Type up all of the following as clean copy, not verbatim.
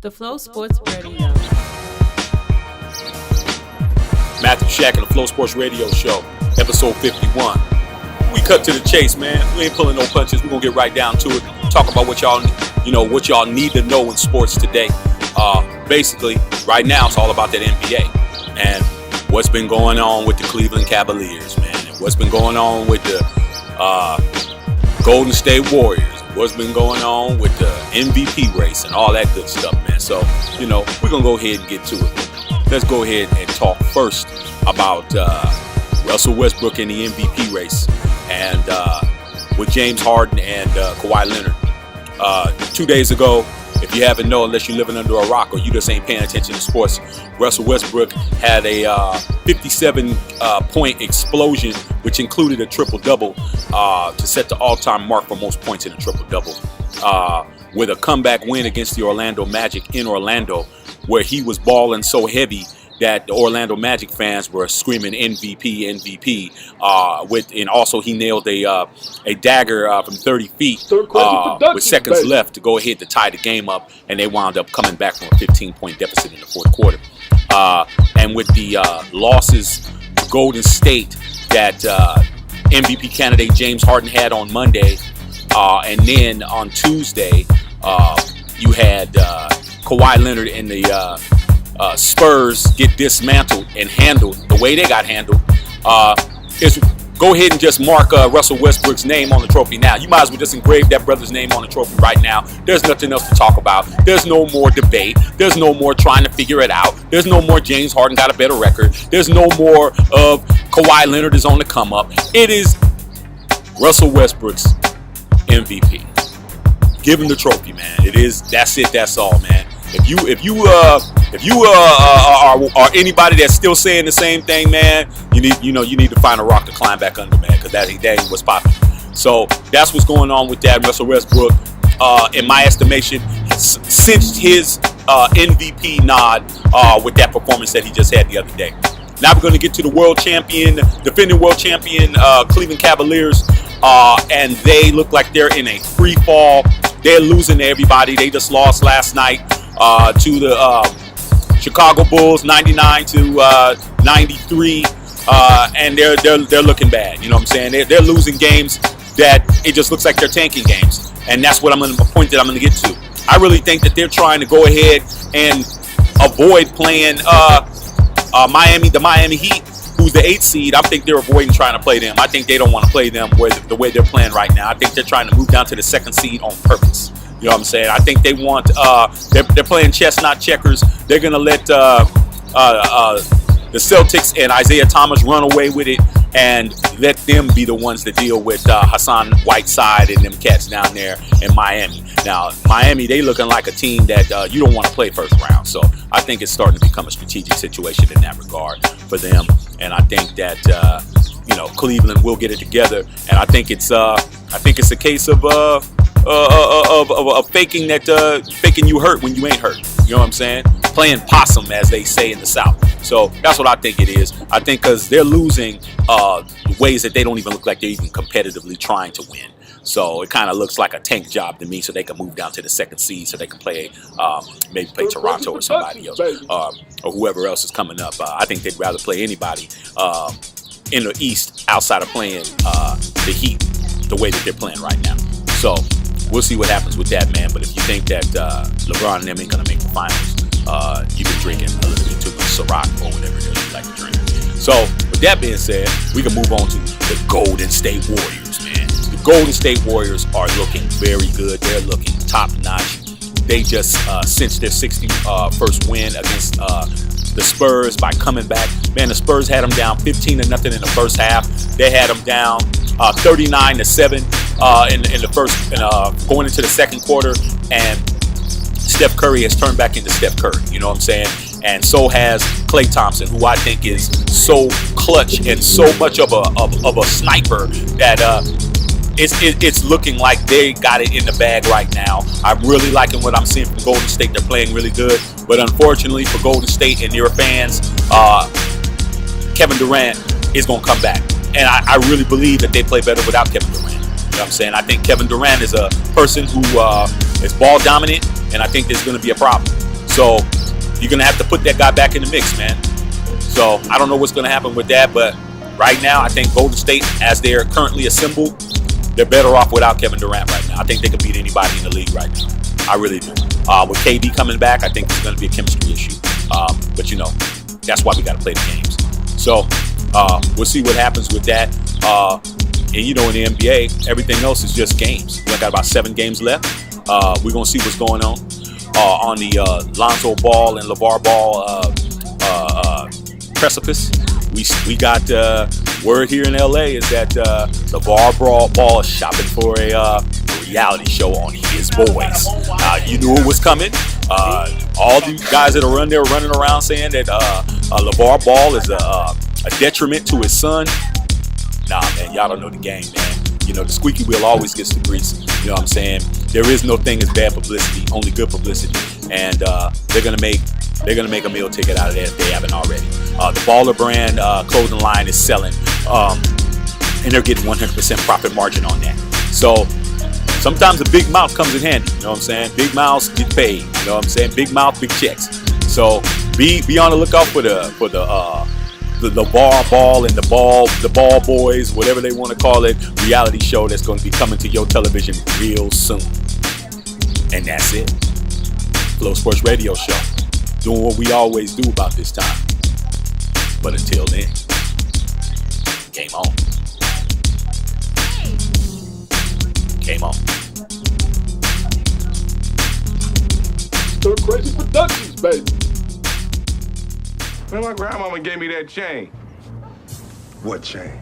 The Flow Sports Radio. Matthew Shack and the Flow Sports Radio Show, episode 51. We cut to the chase, man. We ain't pulling no punches. We're gonna get right down to it. Talk about what y'all need to know in sports today. Basically, right now it's all about that NBA and what's been going on with the Cleveland Cavaliers, man, and what's been going on with the Golden State Warriors. What's been going on with the MVP race and all that good stuff, man. So, we're going to go ahead and get to it. Let's go ahead and talk first about Russell Westbrook in the MVP race and with James Harden and Kawhi Leonard. 2 days ago, if you haven't known, unless you're living under a rock or you just ain't paying attention to sports, Russell Westbrook had a 57-point explosion, which included a triple-double to set the all-time mark for most points in a triple-double, with a comeback win against the Orlando Magic in Orlando, where he was balling so heavy that the Orlando Magic fans were screaming MVP, MVP. And also he nailed a dagger from 30 feet with seconds left to go ahead to tie the game up, and they wound up coming back from a 15-point deficit in the fourth quarter. And with the losses to Golden State that MVP candidate James Harden had on Monday, and then on Tuesday you had Kawhi Leonard and the Spurs get dismantled and handled the way they got handled, is go ahead and just mark Russell Westbrook's name on the trophy now. You might as well just engrave that brother's name on the trophy right now. There's nothing else to talk about. There's no more debate. There's no more trying to figure it out. There's no more James Harden got a better record. There's no more of Kawhi Leonard is on the come up. It is Russell Westbrook's MVP. Give him the trophy, man. It is. That's it. That's all, man. If you are anybody that's still saying the same thing, man, you need to find a rock to climb back under, man, because that ain't what's popping. So that's what's going on with that. Russell Westbrook, in my estimation, cinched his MVP nod with that performance that he just had the other day. Now we're going to get to the defending world champion Cleveland Cavaliers, and they look like they're in a free fall. They're losing to everybody. They just lost last night to the Chicago Bulls, 99 to 93, and they're looking bad. You know what I'm saying? They're losing games that it just looks like they're tanking games, and that's what a point that I'm going to get to. I really think that they're trying to go ahead and avoid playing the Miami Heat, who's the 8th seed. I think they're avoiding trying to play them. I think they don't want to play them the way they're playing right now. I think they're trying to move down to the 2nd seed on purpose. You know what I'm saying? I think they want, they're playing chess, not checkers. They're going to let the Celtics and Isaiah Thomas run away with it and let them be the ones to deal with Hassan Whiteside and them cats down there in Miami. Now, Miami, they looking like a team that you don't want to play first round. So I think it's starting to become a strategic situation in that regard for them. And I think that, Cleveland will get it together. And I think it's a case of faking you hurt when you ain't hurt. You know what I'm saying? Playing possum, as they say in the South. So that's what I think it is. I think because they're losing ways that they don't even look like they're even competitively trying to win. So it kind of looks like a tank job to me, so they can move down to the 2nd seed, so they can play maybe play Toronto or somebody else, or whoever else is coming up. I think they'd rather play anybody in the East outside of playing the Heat the way that they're playing right now. So we'll see what happens with that, man. But if you think that LeBron and them ain't going to make the finals, you've been drinking a little bit too much Ciroc or whatever it is you like to drink. So with that being said, we can move on to the Golden State Warriors, man. The Golden State Warriors are looking very good. They're looking top-notch. They just cinched their 61st win against the Spurs by coming back. Man, the Spurs had them down 15-0 in the first half. They had them down 39-7 in the first, going into the second quarter, and Steph Curry has turned back into Steph Curry. You know what I'm saying? And so has Klay Thompson, who I think is so clutch and so much of a sniper that it's looking like they got it in the bag right now. I'm really liking what I'm seeing from Golden State. They're playing really good, but unfortunately for Golden State and their fans, Kevin Durant is going to come back. And I really believe that they play better without Kevin Durant. You know what I'm saying? I think Kevin Durant is a person who is ball dominant, and I think there's going to be a problem. So you're gonna have to put that guy back in the mix, man. So I don't know what's gonna happen with that, but right now I think Golden State, as they're currently assembled, they're better off without Kevin Durant right now. I think they can beat anybody in the league right now. I really do. With KD coming back, I think it's going to be a chemistry issue. But, you know, that's why we got to play the games. So we'll see what happens with that. And, you know, in the NBA, everything else is just games. We got about 7 games left. We're going to see what's going on the Lonzo Ball and LeVar Ball precipice. We got word here in LA is that LeVar Ball is shopping for a reality show on his boys. You knew it was coming. All these guys that are running around saying that LeVar Ball is a detriment to his son. Nah, man, y'all don't know the game, man. You know, the squeaky wheel always gets the grease. You know what I'm saying? There is no thing as bad publicity, only good publicity. And they're gonna make a meal ticket out of that if they haven't already. The Baller brand clothing line is selling, and they're getting 100% profit margin on that. So sometimes a big mouth comes in handy. You know what I'm saying? Big mouths get paid. You know what I'm saying? Big mouth, big checks. So be on the lookout for the LeVar Ball and the Ball Boys, whatever they want to call it, reality show that's going to be coming to your television real soon. And that's it. Flow Sports Radio Show. Doing what we always do about this time. But until then, game on. Game on. Stir Crazy Productions, baby. Man, my grandmama gave me that chain. What chain?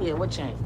Yeah, what chain?